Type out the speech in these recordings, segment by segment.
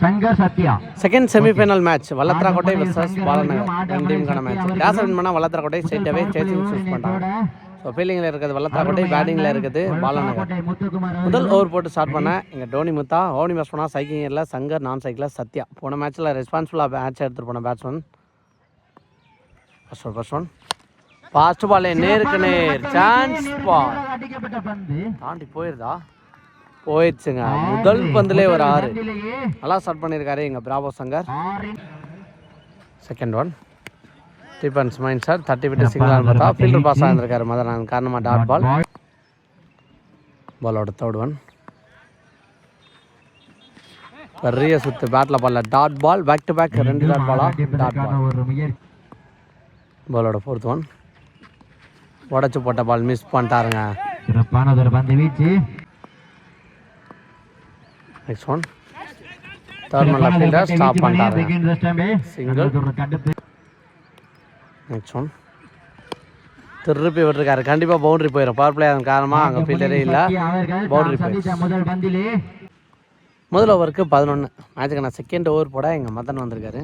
Shankar Sathya second semifinal match Vallathirakottai vs Balanagar ரெண்டு டீமுக்கான match. Toss win பண்ணால் வல்லத்ராக்கோட்டை ஸ்ட்ரெயிட்டாகவே சேசிங் சூஸ் பண்ணிட்டாங்க. ஸோ ஃபீல்டிங்கில் இருக்குது வல்லத்ராக்கோட்டை, பேட்டிங்கில் இருக்குது பாலநகர். முதல் ஓவர் போட்டு ஸ்டார்ட் பண்ண இங்கே டோனி முத்தா, ஓனி பேட்ஸ் பண்ணால் சைக்கிங்கில் சங்கர், நான் சைக்கிளில் சத்யா. போன மேட்ச்சில் ரெஸ்பான்சிபிளாக மேட்ச் எடுத்துகிட்டு போன batsman. First one fast ball நேருக்கு நேர் சான்ஸ் பால் தாண்டி போயிருதா? போயிடுச்சுங்க. முதல் பந்திலே ஒரு 6 நல்லா ஸ்டார்ட் பண்ணியிருக்காரு எங்கள் Bravo Shankar. Second one defence mind sir 30 விட்டு சிங்கிளான்னு பார்த்தா ஃபீல்டர் பாஸ் ஆகிருக்காரு மதன், காரணமாக டாட் பால். பாலோட தேர்ட் ஒன் பெரிய சுத்து பேட்டில் பால்ல dot ball, back to back 2 dot பாலா டாட் பால். பாலோட ஃபோர்த் ஒன் உடச்சு போட்ட பால் மிஸ் பண்ணிட்டாருங்க. நெக்ஸ்ட் ஒன் தேர்ட் மல்ல ஃபீல்டர் ஸ்டாப் பண்ணிட்டாரு, சிங்கிள். நெக்ஸ்ட் ஒன் திருப்பி விட்டுருக்காரு, கண்டிப்பாக பவுண்டரி போயிடும். பவர் பிளே அதன் காரணமாக அங்கே ஃபீல்டரே இல்லை, பவுண்டரி போயிடுச்சு. முதல் ஓவருக்கு 11 மேட்சுக்கு நான் செகண்ட் ஓவர் போட எங்கள் மதன் வந்திருக்காரு.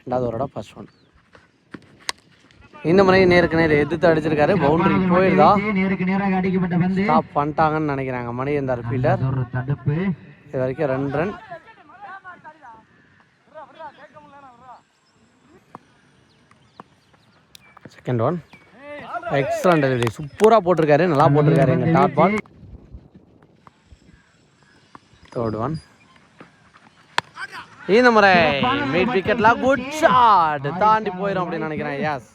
ரெண்டாவது ஓவரோட ஃபர்ஸ்ட் ஒன் இந்த முறை நேருக்கு நேர் எதிர்த்து அடிச்சிருக்காரு, பவுண்டரி போயிருதா? ஸ்டாப் பண்ணிட்டாங்கன்னு நினைக்கிறாங்க மணி இருந்தார் ஃபீல்டர். இது வரைக்கும் 2 run. Second one excellent delivery, சூப்பராக போட்டிருக்காரு, நல்லா போட்டிருக்காரு எங்கள் டாட் பால். தேர்ட் ஒன் இந்த முறை மீட் விக்கெட்லாம் குட் ஷாட், தாண்டி போயிடும் அப்படின்னு நினைக்கிறேன். எஸ்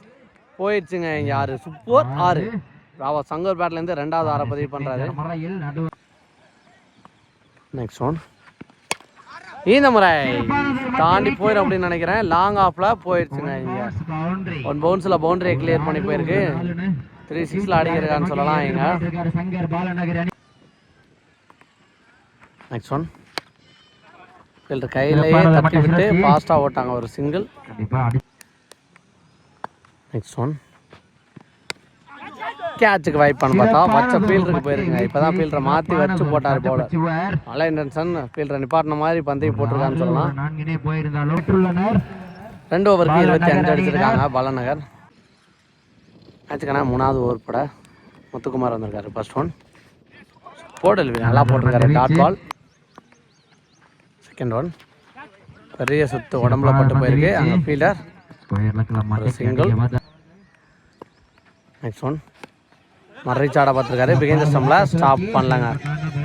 போயிடுச்சுங்க. இங்கே 6 சூப்பர் 6 ராவா சங்கர் பேட்லேருந்து 2வது 6 பதிவு பண்ணுறாரு. நெக்ஸ்ட் ஒன் இந்த முறை தாண்டி போயிடும் அப்படின்னு நினைக்கிறேன். லாங் ஆஃப்ல போயிடுச்சுங்க. இங்கே 1 பவுன்ஸில் பவுண்டரியை கிளியர் பண்ணி போயிருக்கு. 3-6 அடிக்கிறான்னு சொல்லலாம் இங்க. நெக்ஸ்ட் ஒன் ஃபீல்டர் கையிலேயே தட்டி விட்டு ஃபாஸ்ட்டாக ஓட்டாங்க, ஒரு சிங்கிள். நெக்ஸ்ட் ஒன் கேட்சுக்கு வைப்பான்னு பார்த்தா வச்ச ஃபீல்டருக்கு போயிருக்குங்க. இப்போ தான் ஃபீல்டரை மாற்றி வச்சு போட்டார் போலர். நல்ல இன்டென்ஷன், ஃபீல்டரை நிப்பாட்டின மாதிரி பந்தையும் போட்டிருக்கான்னு சொல்லலாம். 2 ஓவருக்கு 25 அடிச்சிருக்காங்க பாலநகர். மேட்சுக்கான 3வது ஓவர் போட முத்துக்குமார் வந்திருக்காரு. ஃபர்ஸ்ட் ஒன் போடல் நல்லா போட்டிருக்காரு, டாட் பால். செகண்ட் ஒன் பெரிய சுத்து உடம்புல பட்டு போயிருக்கு, அங்கே ஃபீல்டர் சிங்கிள். நெக்ஸ்ட் ஒன் மர்ரிச் ஆட பார்த்துருக்காரு, பிகைண்ட் ஸ்டம்பில் ஸ்டாப் பண்ணலங்க.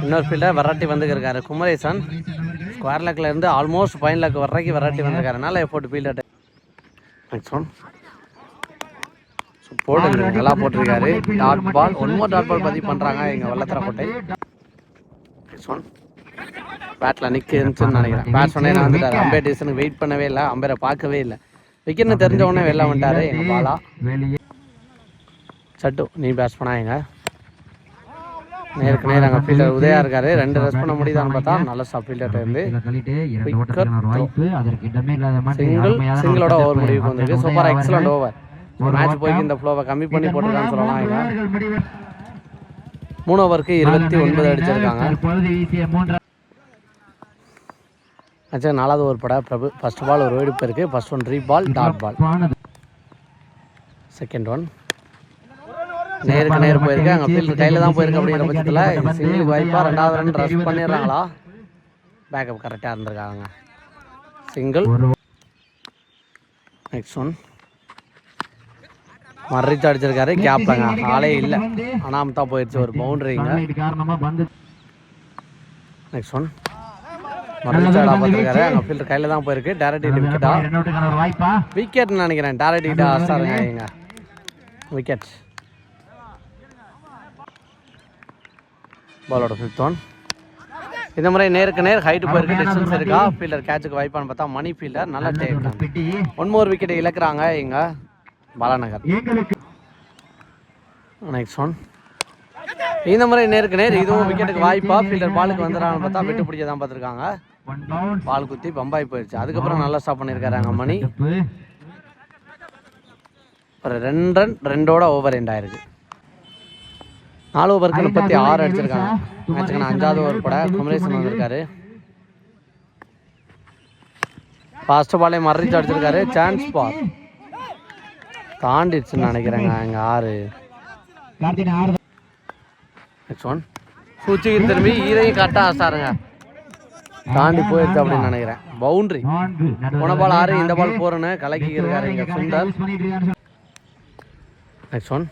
இன்னொரு ஃபீல்டர் வெரைட்டி வந்துருக்காரு குமரேசன். ஸ்கொயர் லெக்கில் இருந்து ஆல்மோஸ்ட் ஃபைன் லெக் வரைக்கும் வெரைட்டி வந்திருக்காரு, நல்ல எஃபோர்ட் ஃபீல்டர். நெக்ஸ்ட் ஒன் போட்டு நல்லா போட்டிருக்காரு, டாட் பால். 1 மோர் டாட் பால் பதிவு பண்ணுறாங்க எங்கள் வல்லத்ராக்கோட்டை. நெக்ஸ்ட் ஒன் பேட்டில் நிற்குன்னு நினைக்கிறேன். பேட்ஸ்மேனே நான் வந்துட்டார், அம்பேர் டிசிஷனுக்கு வெயிட் பண்ணவே இல்லை, அம்பேரை பார்க்கவே இல்லை. விக்கெட்னு தெரிஞ்ச உடனே வெளில வந்துட்டாரு எங்கள் பாலா. சட்டு நீ பேட்ஸ் பண்ணாங்க. நேருக்கு நேர் அங்கே ஃபீல்டர் உதயா இருக்காரு, 2 ரஸ் பண்ண முடியுதான்னு பார்த்தா நல்ல ஸ்டாப் ஃபீல்டர் இருந்து சிங்கிளோட ஓவர் முடிவுக்கு வந்திருக்கு. Super excellent over. மேட்ச் போய்க்கு இந்த ஃப்ளோவை கம்மி பண்ணி போட்டுருக்கான்னு சொல்லலாம். இங்க 3 ஓவருக்கு 29 அடிச்சிருக்காங்க. ஆச்சு 4வது ஓவர் பட பிரபு. ஃபர்ஸ்ட் பால் ஒரு வைடு போயிருக்கு, first one ரீபால் dot ball. Second one நேருக்கு நேர் போயிருக்கு, அங்கே ஃபீல்டர் கையில் தான் போயிருக்கு. அப்படிங்கிற பட்சத்தில் சிங்கிளுக்கு வாய்ப்பாக 2வது ரன் ரஷ் பண்ணிடுறாங்களா? பேக்கப் கரெக்டாக இருந்திருக்காங்க, சிங்கிள். நெக்ஸ்ட் ஒன் மர்ரிச்சு அடிச்சிருக்காரு, கேப்லங்க ஆளே இல்லை, அனாமத்தா போயிடுச்சு, ஒரு பவுண்டரிங்க. நெக்ஸ்ட் ஒன் மர்ரிச்சு ஆடா பார்த்துருக்காரு, அங்கே ஃபீல்டர் கையில் தான் போயிருக்கு. Direct hit விக்கெட்டா? விக்கெட்னு நினைக்கிறேன், டேரக்ட் ஹிட்டா சாருங்க இங்க விக்கெட். பாலோட 5th ஒன் இந்த முறை நேருக்கு நேர் ஹைட்டு போயிருக்கு, டிஸ்டன்ஸ் இருக்கா? ஃபீல்டர் கேட்சுக்கு வாய்ப்பான்னு பார்த்தா மணி ஃபீல்டர் நல்ல டேக். 1 மோர் விக்கெட் இழக்கிறாங்க இங்க பாலநகர். நெக்ஸ்ட் ஒன் இந்த முறை நேருக்கு நேர், இதுவும் விக்கெட்டுக்கு வாய்ப்பா? ஃபீல்டர் பாலுக்கு வந்துடுறான்னு பார்த்தா விட்டு பிடிக்க தான் பார்த்துருக்காங்க, பால் குத்தி பம்பாய் போயிடுச்சு. அதுக்கப்புறம் நல்லா ஸ்டாப் பண்ணியிருக்காரு அங்கே மணி. ஒரு 2 ரன் 2ஓட ஓவர் எண்ட் ஆயிருக்கு. 4 ஓவருக்கு 36 அடிச்சிருக்காங்க. மேட்சுக்கு நான் 5வது ஓவர் போட குமரேசன் வந்திருக்காரு. ஃபர்ஸ்ட் பாலே மறைச்சு அடிச்சிருக்காரு. சான்ஸ் பால் தாண்டிடுச்சுன்னு நினைக்கிறேங்க. இங்கே 6. நெக்ஸ்ட் ஒன் சூச்சிக்கு திரும்பி இதையும் கரெக்டாக ஆசாருங்க. தாண்டி போயிடுச்சு அப்படின்னு நினைக்கிறேன். பவுண்டரி. போன பால் 6, இந்த பால் 4ன்னு கலக்கி இருக்காரு இங்கே சுந்தர். நெக்ஸ்ட் ஒன்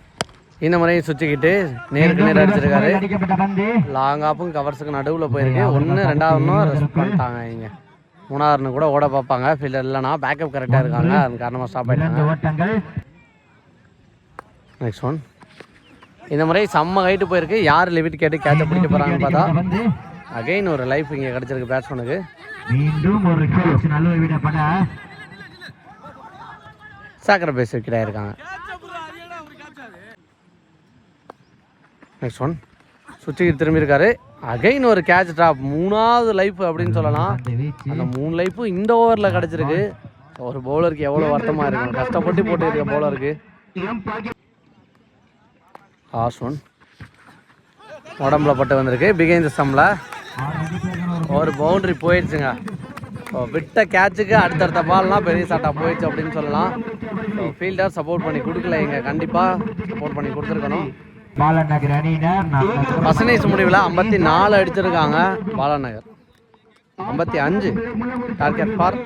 இந்த முறையும் சுற்றிக்கிட்டு நேருக்கு நேர் அடிச்சிருக்காரு. லாங் ஆப்பும் கவர்ஸுக்கு நடுவில் போயிருக்கு. 1 2 ரெஸ்ட் பண்ணிட்டாங்க. இங்கே 3 கூட ஓட பார்ப்பாங்க. ஃபீல்டர் இல்லைனா பேக்கப் கரெக்டாக இருக்காங்க. அது காரணமாக ஸ்டாப் ஆகிட்டாங்க. நெக்ஸ்ட் ஒன் இந்த முறை செம்ம ஹைட்டு போயிருக்கு. யார் லிமிட் கேட்டு கேட்ச பிடிக்க போகிறாங்கன்னு பார்த்தா அகைன் ஒரு லைஃப் இங்கே கிடச்சிருக்கு பேட்ஸ்மேனுக்கு. சாக்ரிஃபைஸ் விக்கெட் ஆயிருக்காங்க. நெக்ஸ்ட் ஒன் சுவிட்சுக்கு திரும்பி இருக்காரு. அகைன் ஒரு கேட்ச் ட்ராப். 3வது லைஃப் அப்படின்னு சொல்லலாம். அந்த 3 லைஃப்பும் இந்த ஓவரில் கிடச்சிருக்கு. ஒரு பவுலருக்கு எவ்வளோ வருத்தமாக இருக்கும். கஷ்டப்பட்டு போட்டு இருக்க பவுலருக்கு. லாஸ்ட் ஒன் உடம்புல பட்டு வந்திருக்கு. பிகைண்ட் ஸ்டம்பில் ஒரு பவுண்டரி போயிடுச்சுங்க. ஸோ விட்ட கேட்சுக்கு அடுத்தடுத்த பால்லாம் பெரிய சாட்டாக போயிடுச்சு அப்படின்னு சொல்லலாம். ஸோ ஃபீல்டர் சப்போர்ட் பண்ணி கொடுக்கல. இங்கே கண்டிப்பாக சப்போர்ட் பண்ணி கொடுத்துருக்கணும். பர்சன்டேஜ் முடிவில் 54 அடிச்சிருக்காங்க பாலநகர். 55 target for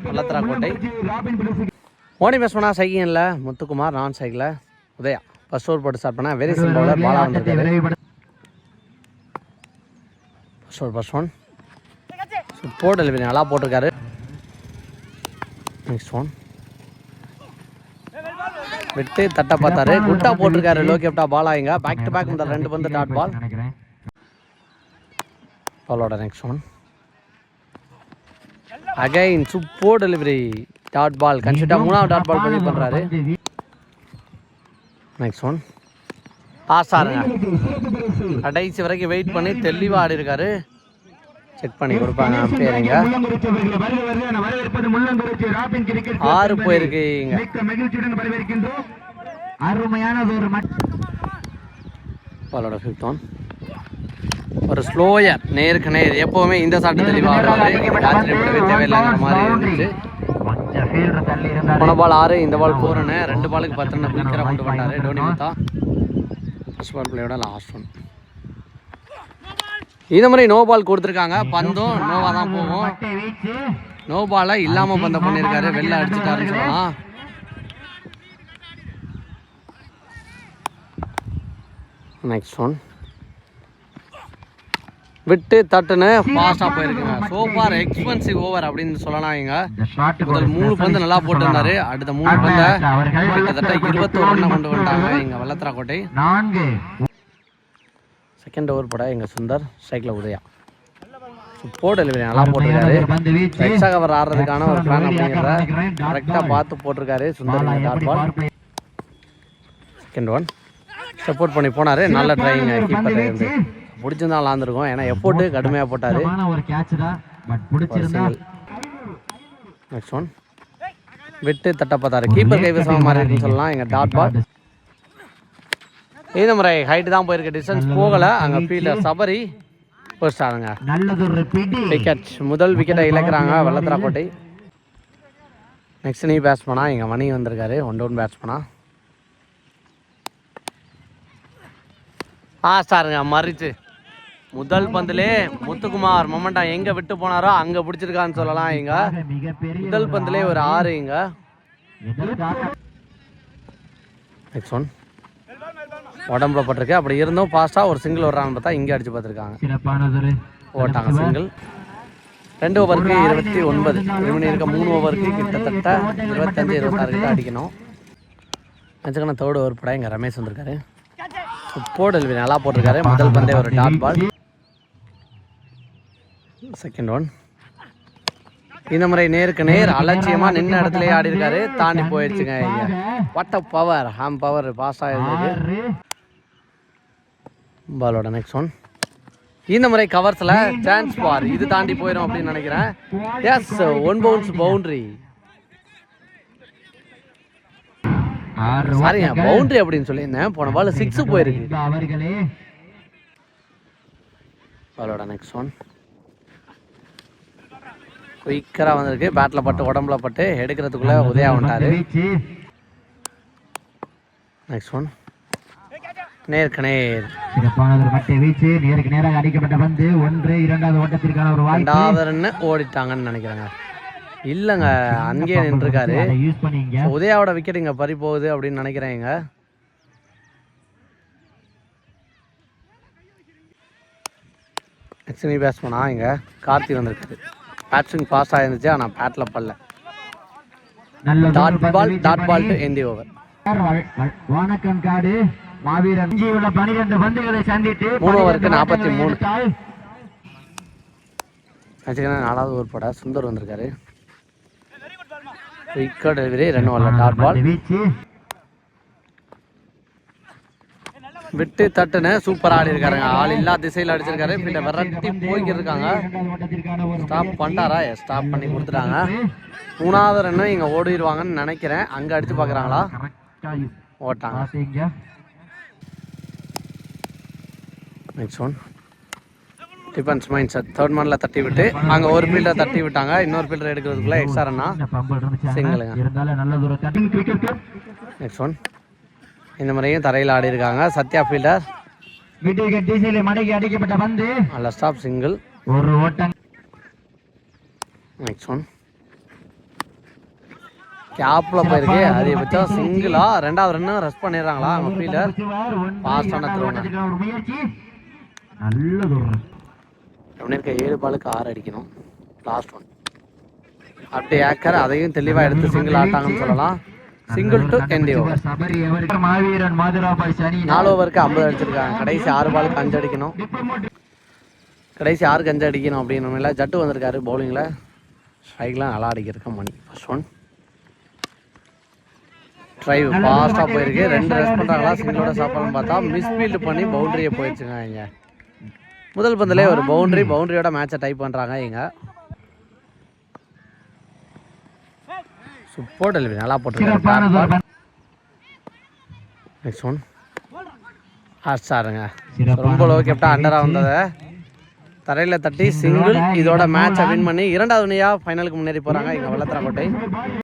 வல்லத்தராக்கோட்டை. ஓடி பேட்ஸ்மேனா சைக்கிளில் முத்துக்குமார், நான் சைக்கிளில் உதயா. ஃபர்ஸ்ட் ஓவர் போட்டு ஸ்டார்ட் பண்ணால் வெரி சிம்பிளாக பாலா வந்திருக்காரு. ஃபர்ஸ்ட் ஒன் சூப்பர் டெலிவரி நல்லா போட்டிருக்காரு. நெக்ஸ்ட் ஒன் விட்டு தட்ட பார்த்தாரு. குட்டா போட்டிருக்காரு. லோ கேப்டா பால் ஆயிங்க. பேக் டு பேக் இந்த 2 பந்து டாட் பால். பாலோட next one again super delivery dot ball. கன்சிட்டா 3வது டாட் பால் பதிவு பண்றாரு. நெக்ஸ்ட் ஒன் ஆசாருங்க. கடைசி வரைக்கும் வெயிட் பண்ணி தெளிவாக ஆடி இருக்காரு. செக் பண்ணி கொடுப்பாங்க பேருங்க. 6 போயிருக்கு. பாலோட 5th ஒன் ஒரு ஸ்லோயர் நேருக்கு நேர். எப்பவுமே இந்த சாட்டு தெளிவாக ஆச்சரியப்படவே தேவையில்லைங்கிற மாதிரி இருந்துச்சு. போன பால் 6, இந்த பால் 4ன்னு 2 பாலுக்கு 10 ரன் குயிக்கராக கொண்டு வந்தாரு டோனி முத்தா. ஃபர்ஸ்ட் பால் பிளேயோட லாஸ்ட் ஒன். இந்த மாதிரி நோ பால் கொடுத்துருக்காங்க. பந்தும் நோவா தான் போகும். நோ பாலை இல்லாமல் பந்த பண்ணியிருக்காரு. வெளில அடிச்சுட்டாருன்னு சொல்லலாம். நெக்ஸ்ட் ஒன் விட்டு தட்டுன்னு ஃபாஸ்ட்டாக போயிருக்குங்க. சோஃபார் எக்ஸ்பென்சிவ் ஓவர் அப்படின்னு சொல்லலாம். இங்க முதல் 3 பந்து நல்லா போட்டிருந்தாரு. அடுத்த 3 பந்தை கிட்டத்தட்ட 21 ரன் கொண்டு வந்துட்டாங்க இங்கே வல்லத்தராக்கோட்டை. செகண்ட் ஓவர் போட எங்கள் சுந்தர் ஸ்ட்ரைக்கில் உதயா. சூப்பர் டெலிவரி நல்லா போட்டிருக்காரு. எக்ஸ்ட்ரா கவர் ஆடுறதுக்கான ஒரு பிளான் அப்படிங்கிறத கரெக்டாக பார்த்து போட்டிருக்காரு Sundar. Dot ball. Second one support பண்ணி போனார். நல்ல ட்ரைவிங் கீப்பர் இருந்து பிடிச்சிருந்தா விளாந்துருக்கும். ஏன்னா எஃபோர்ட்டு கடுமையாக போட்டார். நெக்ஸ்ட் ஒன் விட்டு தட்ட பார்த்தாரு. கீப்பர் கைவசமாக மாதிரி இருக்குன்னு சொல்லலாம். எங்கள் டாட் பால். இந்த முறை ஹைட்டு தான் போயிருக்கு. டிஸ்டன்ஸ் போகலை. அங்கே ஃபீல்டர் சபரி போஸ்டாருங்க. விக்கெட். முதல் விக்கெட்டை இழக்கிறாங்க வல்லத்தராக்கோட்டை. நெக்ஸ்ட் நீ பேட்ஸ்மேனா எங்கள் மணி வந்திருக்காரு. 1 டவுன் பேட்ஸ்மேனா. சாருங்க மறிச்சு முதல் பந்திலே முத்துக்குமார் மொமெண்டா எங்கே விட்டு போனாரோ அங்கே பிடிச்சிருக்கான்னு சொல்லலாம். இங்க முதல் பந்திலே ஒரு 6 இங்க. நெக்ஸ்ட் ஒன் உடம்புல பட்டிருக்கு. அப்படி இருந்தும் ஃபாஸ்ட்டாக ஒரு சிங்கிள் வர்றான்னு பார்த்தா இங்கே அடிச்சு பார்த்துருக்காங்க. ஓட்டாங்க சிங்கிள். 2 ஓவருக்கு 29. இவனி இருக்க 3 ஓவருக்கு கிட்டத்தட்ட 25 26 கிட்ட அடிக்கணும். நினச்சிக்கணும். 3rd ஓவர் படம் இங்கே ரமேஷ் வந்திருக்காரு. சூப்பர் டெலிவரி நல்லா போட்டிருக்காரு. முதல் பந்தே ஒரு டாட் பால். செகண்ட் ஒன் இந்த முறை நேருக்கு நேர் அலட்சியமாக நின்ன இடத்துலயே ஆடி இருக்காரு. தாண்டி போயிடுச்சுங்க. What a power. ஹாம் பவர் பாஸ் ஆகிருக்கு. பாலோட நெக்ஸ்ட் ஒன் இந்த முறை கவர்ஸில் சான்ஸ் பார். இது தாண்டி போயிடும் அப்படின்னு நினைக்கிறேன். Yes 1 bounce boundary. சாரிங்க பவுண்டரி அப்படின்னு சொல்லியிருந்தேன். போன பால் 6 போயிருக்கு. பாலோட நெக்ஸ்ட் ஒன் குயிக்கராக வந்திருக்கு. பேட்டில் பட்டு உடம்புல பட்டு எடுக்கிறதுக்குள்ளே உதயா வந்துட்டார். நெக்ஸ்ட் ஒன் நேருக்கு நேர். ரெண்டாவது ரன்னு ஓடிட்டாங்கன்னு நினைக்கிறேங்க. இல்லைங்க, அங்கேயே நின்றுருக்காரு. உதயாவோட விக்கெட் இங்கே பறி போகுது அப்படின்னு நினைக்கிறேங்க. நெக்ஸ்ட் நீ பேட்ஸ்மேனா இங்கே கார்த்தி வந்திருக்குது. பேட்ஸ்விங் பாஸ் ஆயிருந்துச்சு, ஆனால் பேட்டில் பல்ல. Dot ball to end the over. வணக்கம் காடு மாவீரன் 12 பந்துகளை சந்தித்து 3 ஓவருக்கு 43. நாலாவது ஓவர் போட சுந்தர் வந்திருக்காரு. விக்கெட் டெலிவரி, 2 ஓவரில் டாட் பால். விட்டு தட்டுன்னு சூப்பராக ஆடி இருக்காருங்க. ஆள் இல்லா திசையில் அடிச்சிருக்காரு. பின்ன விரட்டி போய்கிட்டு இருக்காங்க. ஸ்டாப் பண்ணிட்டாரா? ஸ்டாப் பண்ணி கொடுத்துட்டாங்க. 3வது ரன்னு இங்கே ஓடிடுவாங்கன்னு நினைக்கிறேன். அங்கே அடித்து பார்க்குறாங்களா? ஓட்டாங்க. Next one defence mind set. 3rd மேனில் தட்டி விட்டு அங்கே ஒரு ஃபீல்டரை தட்டி விட்டாங்க. இன்னொரு ஃபீல்டர் எடுக்கிறதுக்குள்ளே எக்ஸ்ட்ரா ரன்னா சிங்கிளுங்க. நெக்ஸ்ட் ஒன் இந்த முறையும் தரையில் ஆடி இருக்காங்க. சத்யா ஃபீல்டர் நல்ல ஸ்டாப் சிங்கிள். நெக்ஸ்ட் ஒன் கேப்பில் போயிருக்கு. அதிகபட்சம் சிங்கிளா? 2வது ரன்னு ரெஸ்ட் பண்ணிடுறாங்களா அவங்க ஃபீல்டர்? ஃபாஸ்டான த்ரோங்க. இருக்க 7 பாலுக்கு 6 அடிக்கணும். லாஸ்ட் ஒன் அப்படி ஏக்கர் அதையும் தெளிவாக எடுத்து சிங்கிள் ஆட்டாங்கன்னு சொல்லலாம். Single to end over. 4 ஓவருக்கு 50 அடிச்சிருக்காங்க. கடைசி 6 பாலுக்கு 5 அடிக்கணும். கடைசி 6க்கு 5 அடிக்கணும் அப்படின்னு ஜட்டு வந்திருக்காரு பவுலிங்கில். ஸ்ட்ரைக்லாம் நல்லா அடிக்கிறக்க மணி. ஃபர்ஸ்ட் ஒன் ட்ரைவ் ஃபாஸ்ட்டாக போயிருக்கு. 2 ரெஸ்ட் பண்ணுறாங்களா? சிங்கிளோட சாப்பிடணும்னு பார்த்தா மிஸ்ஃபீல்டு பண்ணி பவுண்டரியை போயிடுச்சுங்க. இங்கே முதல் பந்திலே ஒரு பவுண்டரியோட மேட்சை டைப் பண்ணுறாங்க. இங்கே சூப்பர் டெலிவரி, நல்லா போட்டுருக்காங்க. நெக்ஸ்ட் ஒன் ஹாட்ஸ்டாருங்க. ரொம்ப லோ கேப்டா அண்டராக வந்ததை தரையில் தட்டி சிங்கிள். இதோட மேட்சை வின் பண்ணி 2வது முனையாக ஃபைனலுக்கு முன்னேறி போகிறாங்க இங்கே வல்லத்தரக்கோட்டை.